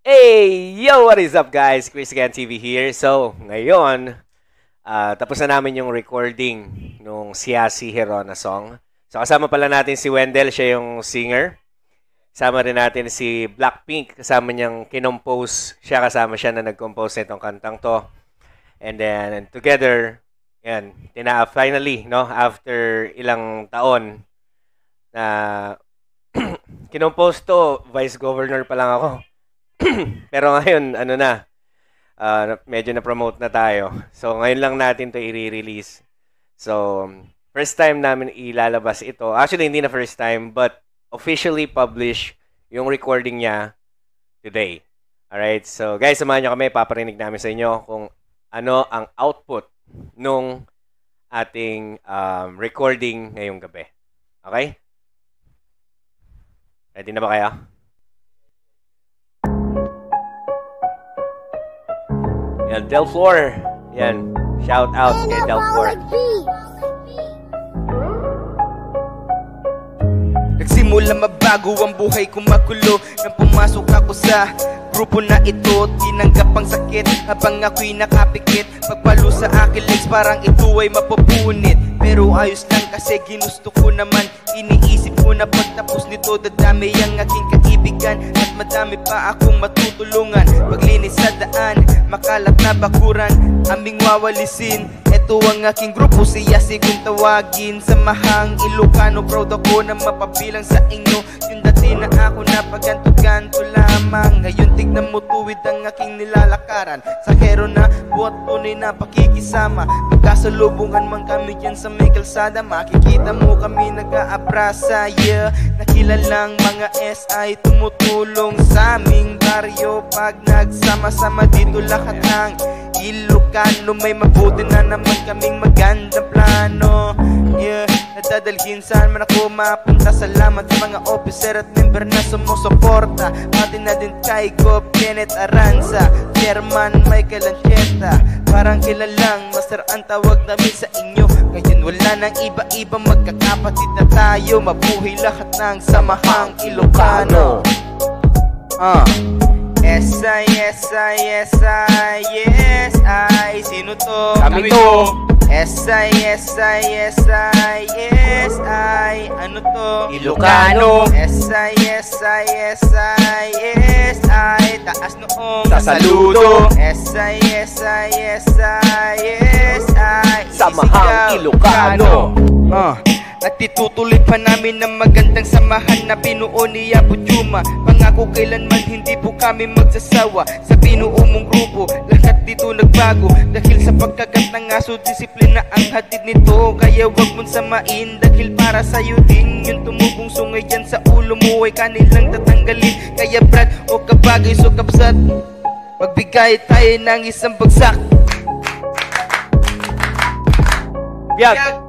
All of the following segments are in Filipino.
Hey! Yo! What is up guys? Chris Gan TV here. So, ngayon, tapos na namin yung recording nung Siasi Herona song. So, kasama pala natin si Wendell, siya yung singer. Kasama rin natin si Blackpink, kasama niyang kinompose. Kasama siya na nag-compose nitong kantang to. And then, together, yan, finally, no, after ilang taon na kinompose to, Vice Governor pa lang ako. Pero ngayon, medyo na-promote na tayo. So, ngayon lang natin to i-release. So, first time namin ilalabas ito. Actually, hindi na first time, but officially publish yung recording niya today. Alright? So, guys, samahan nyo kami. Paparinig namin sa inyo kung ano ang output nung ating recording ngayong gabi. Okay? Ready na ba kayo? Yan, Delflor. Yan. Shout out kay Delflor. Nagsimula mabago ang buhay ko magulo nang pumasok ako sa grupo na ito. Tinanggap ang sakit habang ako'y nakapikit. Pagpalo sa akin legs parang ito ay mapupunit. Pero ayos lang kasi ginusto ko naman. Iniisip ko na pagtapos nito dadami ang aking kaibigan. At madami pa akong matutulungan. Paglinis sa daan, makalat na bakuran, aming wawalisin. Ito ang aking grupo, Siasi kung tawagin. Samahang Ilocano, proud ako na mapabilang sa inyo. Yung dati na ako napaganto-ganto lamang. Ngayon tignan mo tuwid ang aking nilalakaran. Sa hero na buhat tunay na pakikisama. Magkasalubungan man kami dyan sa may kalsada. Makikita mo kami nag-aabrasa, yeah. Nakilalang mga SI tumutulong sa aming baryo. Pag nagsama-sama dito lahat ng Ilocano, may mabuti na naman kaming magandang plano, yeah. Nadadalhin saan man ako mapunta. Salamat sa mga officer at member na sumusuporta. Pati na din kay Gob, Kenneth Aranza, Chairman Michael Ancheta. Parang kilalang master ang tawag namin sa inyo. Ngayon wala nang iba-iba, magkakapatid na tayo. Mabuhay lahat ng samahang Ilocano. SI, SI, SI, yes, I. Sino to? Kami to. SI, SI, SI, yes, I. Ano to? Ilocano. SI, SI, SI, yes, I. Taas noong Sasaludo. SI, SI, SI, yes, I. Samahang Ilocano. At itutuloy pa namin ng magandang samahan na binuo ni Abu Juma. Pangako kailanman hindi po kami magsasawa. Sa binuo mong grupo, lahat dito nagbago. Dahil sa pagkagat ng aso, disiplina ang hatid nito. Kaya wag mong samain, dahil para sa'yo din. Yung tumubong sungay dyan sa ulo mo ay kanilang tatanggalin. Kaya brad o kabagay so kapsat, magbigay tayo ng isang bagsak. Biag!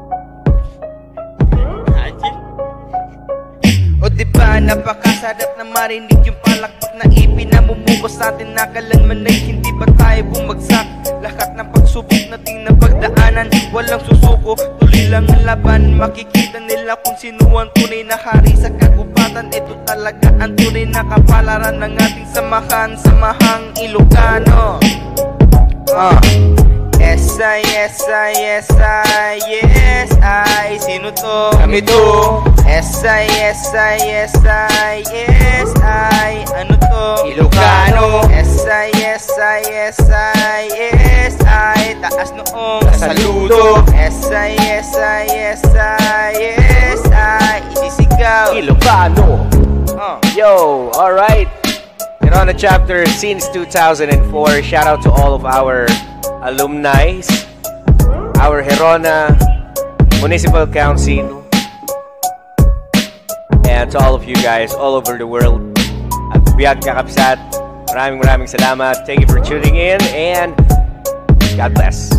O diba napakasarap na marinig yung palakpak na ipinamumukos sa atin. Nakalanman ay hindi pa tayo bumagsak. Lahat ng pagsubok nating napagdaanan, walang susuko, tuloy lang ang laban. Makikita nila kung sino ang tunay na hari sa kagubatan. Ito talaga ang tunay na kapalaran ng ating samahan, samahang Ilocano. SI, SI, SI, yes, I. Sino to? Kami to. SI, SI, SI, yes, I. Ano to? Ilocano. SI, SI, SI, yes, I. Taas noong Sasaludo. SI, SI, SI, yes, I. Isisigaw Ilocano. Yo, alright. Herona chapter since 2004. Shout out to all of our alumni, our Herona Municipal Council, and to all of you guys all over the world. At Biag Kakabsat, maraming salamat. Thank you for tuning in and God bless.